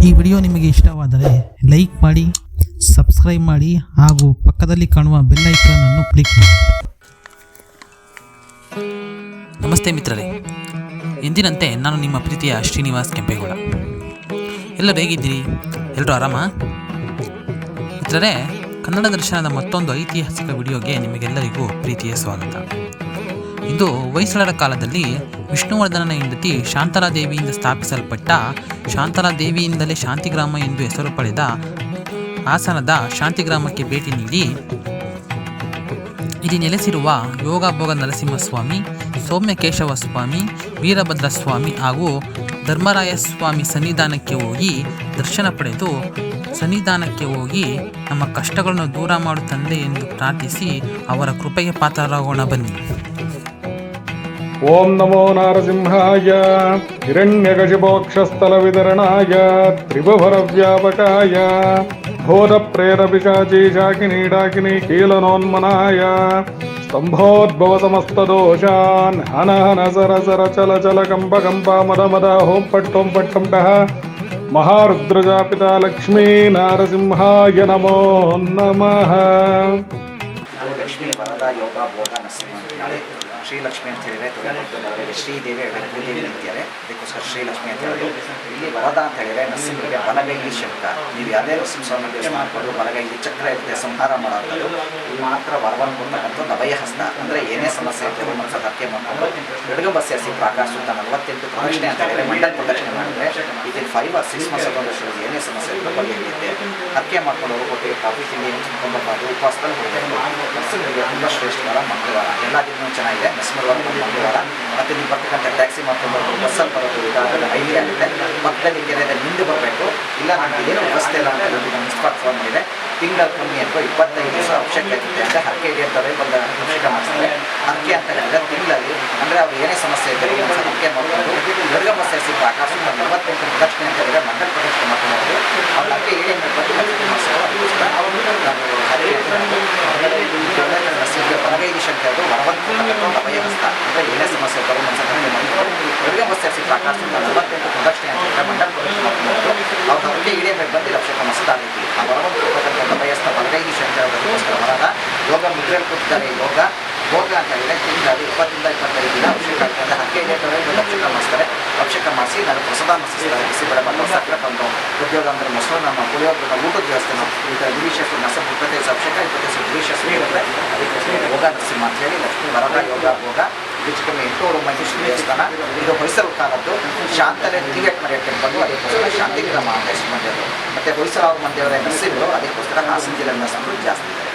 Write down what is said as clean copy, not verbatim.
ಈ ವಿಡಿಯೋ ನಿಮಗೆ ಇಷ್ಟವಾದರೆ ಲೈಕ್ ಮಾಡಿ, ಸಬ್ಸ್ಕ್ರೈಬ್ ಮಾಡಿ ಹಾಗೂ ಪಕ್ಕದಲ್ಲಿ ಕಾಣುವ ಬೆಲ್ ಐಕಾನ್ ಅನ್ನು ಕ್ಲಿಕ್ ಮಾಡಿ. ನಮಸ್ತೆ ಮಿತ್ರರೇ, ಎಂದಿನಂತೆ ನಾನು ನಿಮ್ಮ ಪ್ರೀತಿಯ ಶ್ರೀನಿವಾಸ್ ಕೆಂಪೇಗೌಡ. ಎಲ್ಲರೂ ಹೇಗಿದ್ದೀರಿ? ಎಲ್ಲರೂ ಆರಾಮ? ಮಿತ್ರರೇ, ಕನ್ನಡ ದರ್ಶನದ ಮತ್ತೊಂದು ಐತಿಹಾಸಿಕ ವಿಡಿಯೋಗೆ ನಿಮಗೆಲ್ಲರಿಗೂ ಪ್ರೀತಿಯ ಸ್ವಾಗತ. ಇದು ಹೊಯ್ಸಳರ ಕಾಲದಲ್ಲಿ ವಿಷ್ಣುವರ್ಧನನ ಹೆಂಡತಿ ಶಾಂತಲಾದೇವಿಯಿಂದ ಸ್ಥಾಪಿಸಲ್ಪಟ್ಟ ಶಾಂತಲಾದೇವಿಯಿಂದಲೇ ಶಾಂತಿಗ್ರಾಮ ಎಂದು ಹೆಸರು ಪಡೆದ ಹಾಸನದ ಶಾಂತಿಗ್ರಾಮಕ್ಕೆ ಭೇಟಿ ನೀಡಿ ಇಲ್ಲಿ ನೆಲೆಸಿರುವ ಯೋಗಭೋಗ ನರಸಿಂಹಸ್ವಾಮಿ, ಸೌಮ್ಯಕೇಶವ ಸ್ವಾಮಿ, ವೀರಭದ್ರ ಸ್ವಾಮಿ ಹಾಗೂ ಧರ್ಮರಾಯ ಸ್ವಾಮಿ ಸನ್ನಿಧಾನಕ್ಕೆ ಹೋಗಿ ದರ್ಶನ ಪಡೆದು ಸನ್ನಿಧಾನಕ್ಕೆ ಹೋಗಿ ನಮ್ಮ ಕಷ್ಟಗಳನ್ನು ದೂರ ಮಾಡು ತಂದೆ ಎಂದು ಪ್ರಾರ್ಥಿಸಿ ಅವರ ಕೃಪೆಗೆ ಪಾತ್ರರಾಗೋಣ ಬನ್ನಿ. ಓಂ ನಮೋ ನಾರಸಿಂಹಾಯ ಹಿರಣ್ಯಗಜಪೋಕ್ಷಸ್ಥಲ ವಿತರಣಾಯ ತ್ರಿಭುವನ ವ್ಯಾಪಕಾಯ ಘೋರ ಪ್ರೇರ ಪಿಶಾಚಿ ಶಾಕಿನಿ ಡಾಕಿನಿ ಕೀಲನೋನ್ಮನಾಯ ಸ್ತಂಭೋದ್ಭವ ಸಮಸ್ತ ದೋಷಾನ್ ಹನ ಹನ ಸರ ಸರ ಚಲ ಚಲ ಕಂಪ ಕಂಪ ಮದ ಮದ ಹೋಂ ಪಟ್ಟಂ ಟಃ ಮಹಾರುದ್ರಜಾಪಿತ ಲಕ್ಷ್ಮೀ ನಾರಸಿಂಹಾಯ ನಮೋ ನಮಃ. ಲಕ್ಷ್ಮೀ ವರದ ಯೋಗ ಭೋಗ ನರಸಿಂಹ ಅಂತೇಳಿ ಶ್ರೀಲಕ್ಷ್ಮಿ ಅಂತ ಹೇಳಿದ್ರೆ ತೊಗೊಂಡು ಶ್ರೀದೇವಿ ಭೂದೇವಿ ಅಂತಾರೆ, ಅದಕ್ಕೋಸ್ಕರ ಶ್ರೀಲಕ್ಷ್ಮಿ ಅಂತ ಹೇಳೋದು. ಇಲ್ಲಿ ವರದ ಅಂತ ಹೇಳಿದ್ರೆ ನರಸಿಂಹರಿಗೆ ಬಲಗೈಲಿ ಶಕ್ತ. ನೀವು ಯಾವುದೇ ನರಸಿಂಹಸ್ವಾಮಿ ದೇಶ ಮಾಡಿಕೊಂಡು ಬಲಗೈಲಿ ಚಕ್ರ ಇರುತ್ತೆ, ಸಂಹಾರ ಮಾಡೋದು. ಇಲ್ಲಿ ಮಾತ್ರ ವರವನ್ನು ಕೊಡ್ತಕ್ಕಂಥದ್ದು ಅಭಯಹಸ್ತ. ಅಂದರೆ ಏನೇ ಸಮಸ್ಯೆ ಇರ್ತದೆ ಮನಸ್ಸು ಹರಕೆ ಮಾಡಿಕೊಂಡು ಎಡಗಂಬ ಸೇರಿಸಿ ಪ್ರಾಕಾಶ ಸುತ್ತ 48 ಪ್ರದಕ್ಷಿಣೆ ಅಂತ ಹೇಳಿದ್ರೆ ಮಂಡಲ ಪ್ರದಕ್ಷಿಣೆ ಮಾಡಿದ್ರೆ ಇದನ್ನು 5 or 6 months ತಗೊಂಡಷ್ಟು ಏನೇ ಸಮಸ್ಯೆ ಇರ್ತದೆ ಬಗೆಹರಿಯುತ್ತೆ. ಹರಕೆ ಮಾಡ್ಕೊಂಡು ಹೋಗೋಕೆ ಕಾಫಿ ತಿಂಡಿ ತೊಗೊಂಬರ್ಬಾರ್ದು, ಉಪವಾಸದಲ್ಲಿ ಹೋಗಬೇಕು. ನರಸಿಂಹರಿಗೆ ತುಂಬ ಶ್ರೇಷ್ಠವಾದ ಮಂಗಳವಾರ, ಎಲ್ಲ ದಿನವೂ ಚೆನ್ನಾಗಿದೆ. ನರಸಿಂಹವಾರ ಮಂಗಳವಾರ ಮತ್ತು ನೀವು ಬರ್ತಕ್ಕಂಥ ಟ್ಯಾಕ್ಸಿ ಮಾಡ್ಕೊಂಡು ಬಸ್ಸಲ್ಲಿ ಬರೋದು ಇದಾದರೆ ಹೈಲಿ ಆಗುತ್ತೆ. ಪಕ್ಕದಲ್ಲಿ ಕೆರೆಯಲ್ಲಿ ನಿಂದು ಬರಬೇಕು, ಇಲ್ಲ ನನಗೆ ಏನು ವ್ಯವಸ್ಥೆ ಇಲ್ಲ ಅಂತ ಹೇಳಿ ನಾನು ಮಿಸ್ಪಾಟ್ ಫೋನ್ ಮಾಡಿದೆ. ತಿಂಗಳ ಕಮ್ಮಿ ಅಂತ 25 ದಿವಸ ಅಭಿಷೇಕ ಇರುತ್ತೆ. ಅಂದರೆ ಹರಕೆ ಇರ್ತವೆ ಬಂದ ಅಭಿಷೇಕ ಮಾಡಿಸ್ತಾರೆ. ಹರಕೆ ಅಂತ ಹೇಳಿದ್ರೆ ತಿಂಗಳಲ್ಲಿ ಅಂದರೆ ಅವ್ರು ಏನೇ ಸಮಸ್ಯೆ ಇದ್ದರೆ ಒಂದು ಹರಕೆ ಮಾಡ್ಕೊಂಡು ಎಡಗಂಬ ಸೇರಿಸಿ ಆಕಾಶ 48 ಪ್ರದಕ್ಷಿಣೆ ಅಂತ ಹೇಳಿದ್ರೆ ಮಂಡಲ ಪ್ರದಕ್ಷಿಣೆ ಮಾಡ್ಕೊಂಡು ಅವ್ರ ಹರಕೆ ಏನೇ ಮಾಡಿಸ್ತಾರೆ. ಅದಕ್ಕೋಸ್ಕರ ನರಸಿಂಹ ಬಲಗೈಲಿ ಶಕ್ತಿ ಅದು ವರವಂತ ಅಭಯಹಸ್ತ. ಅಂದರೆ ಏನೇ ಸಮಸ್ಯೆ ಇದ್ದರೆ ಮನಸ್ಸನ್ನು ಮಾಡಿಕೊಂಡು ಎಡಗಂಬ ಸೇರಿಸಿ ಆಕಾಶ 48 ಪ್ರದಕ್ಷಿಣೆ ಅಂತ ಹೇಳಿದ್ರೆ ಮಂಡಲ ಪ್ರದಕ್ಷಿಣೆ ಮಾಡ್ಕೊಂಡು ಅವ್ರ ಹರಕೆ ಇಡೀಬೇಕು ಬಂದು ಅಭಿಷೇಕ ಮಾಡಿಸೋದಾಗೈತಿ. ಆ ವರವಂತ ಅಭಯಸ್ಥ ಬಲಗೈಲಿ ಶಕ್ತಿ ಆಗೋದಕ್ಕೋಸ್ಕರ ವರದ ಯೋಗ ಮುದ್ರೆಯಲ್ಲಿ ಕೊಡ್ತಾರೆ. ಯೋಗ ಭೋಗ ಅಂತ ಹೇಳಿದ್ರೆ ತಿಂಗಳಲ್ಲಿ 20 ರಿಂದ 25 ದಿನ ಅಭಿಷೇಕ ಆಗ್ತದೆ. ಹರಕೆ ಇಡೇಟವರೆ ಬಂದು ಅಭಿಷೇಕ ಮಾಡಿಸ್ತಾರೆ. ಅಭಿಷೇಕ ಮಾಡಿಸಿ ನಾನು ಪ್ರಸಾದ ಮಾಡಿಸ್ತಾರೆ. ಬಿಸಿಬೇಳೆ ಬಂದು ಸಕ್ಕರೆ ತಂದು ಉದ್ಯೋಗ ಅಂದರೆ ಮೊಸರು ನಮ್ಮ ಪುಳಿಯೋಗರ ಊಟದ ವ್ಯವಸ್ಥೆ ನಾವು ಈ ಥರ ಗಿರೀಶಸ್ವಿ ನರಸಿಂಹ 25 ಅಭಿಷೇಕ 25 ಗಿರೀಶಸ್ವಿ ಇರುತ್ತೆ. ಅದಕ್ಕೆ ಯೋಗ ನರಸಿಂಹ ಅಂತ ಹೇಳಿ ಲಕ್ಷ್ಮೀ ವರದ ಯೋಗ ಭೋಗ ಹೆಚ್ಚು ಕಮ್ಮಿ 800 ಮಹಿಷಿ ದೇವಸ್ಥಾನ. ಇದು ಹೊಯ್ಸಳ ಕಾಲದ್ದು ಶಾಂತಲೆ ಟಿವೆಟ್ ಮರೆಯಕ್ಕೆ ಬಂದು ಅದಕ್ಕೋಸ್ಕರ ಶಾಂತಿಗ್ರಾಮ ಅಂತ ಹೆಸರು ಮಂದಿಯವರು. ಮತ್ತು ಹೊಯ್ಸಳ ಅವ್ರ ಮಂದಿಯವರೇ ನರಸಿಂಹರು, ಅದಕ್ಕೋಸ್ಕರ ಹಾಸನ ಜಿಲ್ಲೆ ನರಸಿಂಹರು ಜಾಸ್ತಿ ಇದ್ದಾರೆ.